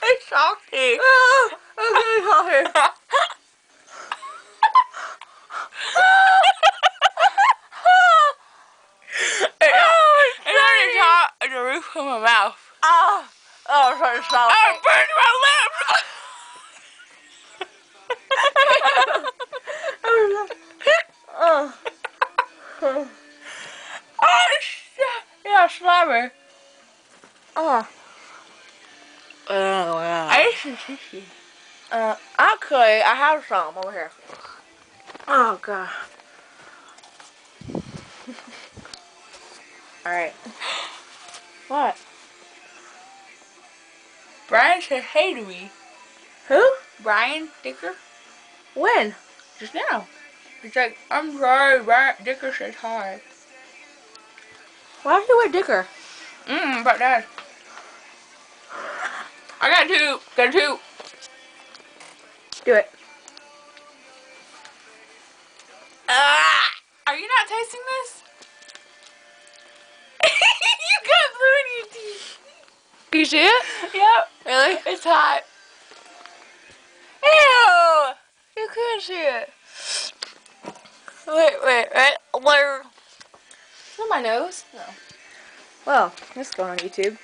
It's salty. Okay, salty. It's on the top of the roof of my mouth. Oh, it's so salty. Oh, it burned my lips. Oh, shit. Yeah, slobber. Oh, I ate some tissue. actually, I have some over here. Oh, God. Alright. What? Brian said hey to me. Who? Brian Dicker? When? Just now. He's like, I'm sorry, Brian Dicker says hi. Why did you wear Dicker? About that. I got two. Got two. Do it. Are you not tasting this? You got blue in your teeth. Can you see it? Yep. Really? It's hot. Ew! You can't see it. Wait. Where? Is it my nose? No. Well, this is going on YouTube.